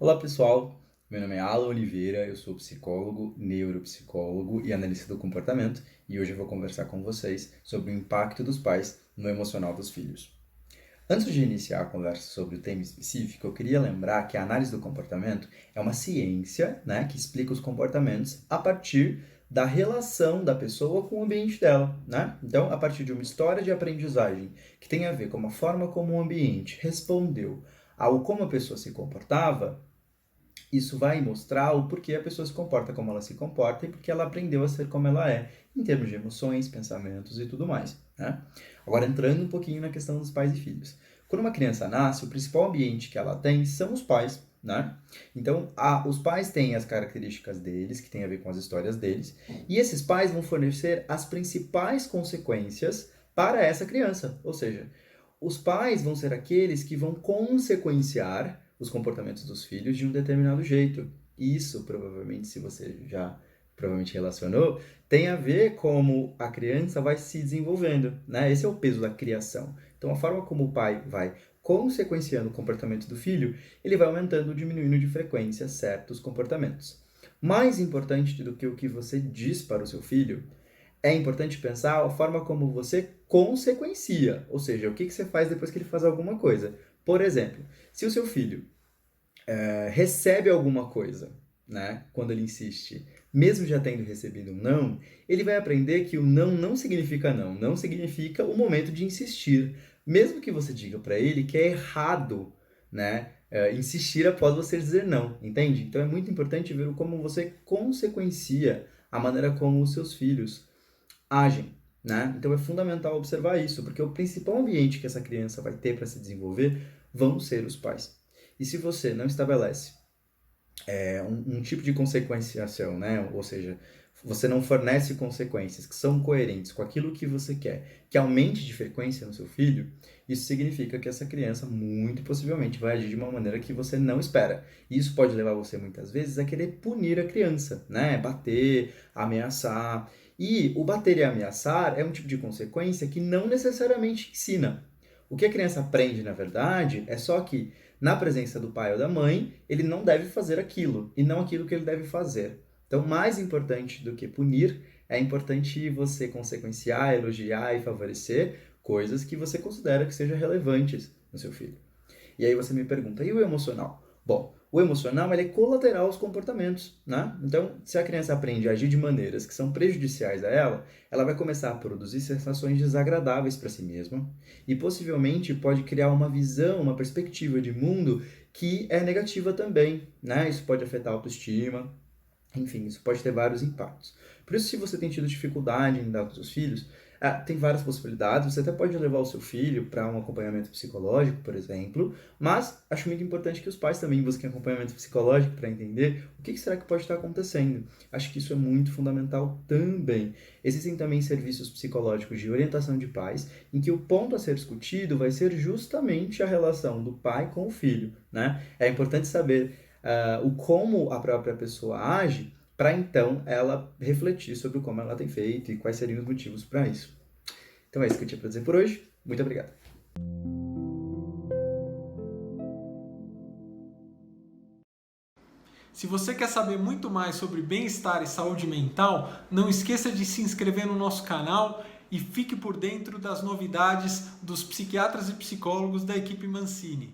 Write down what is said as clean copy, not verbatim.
Olá pessoal, meu nome é Alan Oliveira, eu sou psicólogo, neuropsicólogo e analista do comportamento e hoje eu vou conversar com vocês sobre o impacto dos pais no emocional dos filhos. Antes de iniciar a conversa sobre o tema específico, eu queria lembrar que a análise do comportamento é uma ciência, né, que explica os comportamentos a partir da relação da pessoa com o ambiente dela, né? Então, a partir de uma história de aprendizagem que tem a ver com a forma como o ambiente respondeu ao como a pessoa se comportava, isso vai mostrar o porquê a pessoa se comporta como ela se comporta e porque ela aprendeu a ser como ela é, em termos de emoções, pensamentos e tudo mais, né? Agora, entrando um pouquinho na questão dos pais e filhos. Quando uma criança nasce, o principal ambiente que ela tem são os pais, né? Então, os pais têm as características deles, que tem a ver com as histórias deles, e esses pais vão fornecer as principais consequências para essa criança. Ou seja, os pais vão ser aqueles que vão consequenciar os comportamentos dos filhos de um determinado jeito. Isso, provavelmente, se você já provavelmente relacionou, tem a ver como a criança vai se desenvolvendo, né? Esse é o peso da criação. Então, a forma como o pai vai consequenciando o comportamento do filho, ele vai aumentando ou diminuindo de frequência certos comportamentos. Mais importante do que o que você diz para o seu filho, é importante pensar a forma como você consequencia, ou seja, o que você faz depois que ele faz alguma coisa. Por exemplo, se o seu filho recebe alguma coisa, né, quando ele insiste, mesmo já tendo recebido um não, ele vai aprender que o não não significa não, não significa o momento de insistir. Mesmo que você diga para ele que é errado, né, insistir após você dizer não, entende? Então é muito importante ver como você consequencia a maneira como os seus filhos agem, né? Então é fundamental observar isso, porque o principal ambiente que essa criança vai ter para se desenvolver vão ser os pais. E se você não estabelece um tipo de consequenciação, né? Ou seja, você não fornece consequências que são coerentes com aquilo que você quer, que aumente de frequência no seu filho, isso significa que essa criança muito possivelmente vai agir de uma maneira que você não espera. E isso pode levar você muitas vezes a querer punir a criança, né? Bater, ameaçar. E o bater e ameaçar é um tipo de consequência que não necessariamente ensina. O que a criança aprende, na verdade, é só que na presença do pai ou da mãe, ele não deve fazer aquilo e não aquilo que ele deve fazer. Então, mais importante do que punir, é importante você consequenciar, elogiar e favorecer coisas que você considera que sejam relevantes no seu filho. E aí você me pergunta, e o emocional? Bom, o emocional ele é colateral aos comportamentos, né? Então, se a criança aprende a agir de maneiras que são prejudiciais a ela, ela vai começar a produzir sensações desagradáveis para si mesma e possivelmente pode criar uma visão, uma perspectiva de mundo que é negativa também, né? Isso pode afetar a autoestima, enfim, isso pode ter vários impactos. Por isso, se você tem tido dificuldade em lidar com seus filhos, tem várias possibilidades. Você até pode levar o seu filho para um acompanhamento psicológico, por exemplo, mas acho muito importante que os pais também busquem acompanhamento psicológico para entender o que será que pode estar acontecendo. Acho que isso é muito fundamental também. Existem também serviços psicológicos de orientação de pais, em que o ponto a ser discutido vai ser justamente a relação do pai com o filho, né? É importante saber o como a própria pessoa age, para então ela refletir sobre como ela tem feito e quais seriam os motivos para isso. Então é isso que eu tinha para dizer por hoje. Muito obrigado. Se você quer saber muito mais sobre bem-estar e saúde mental, não esqueça de se inscrever no nosso canal e fique por dentro das novidades dos psiquiatras e psicólogos da equipe Mancini.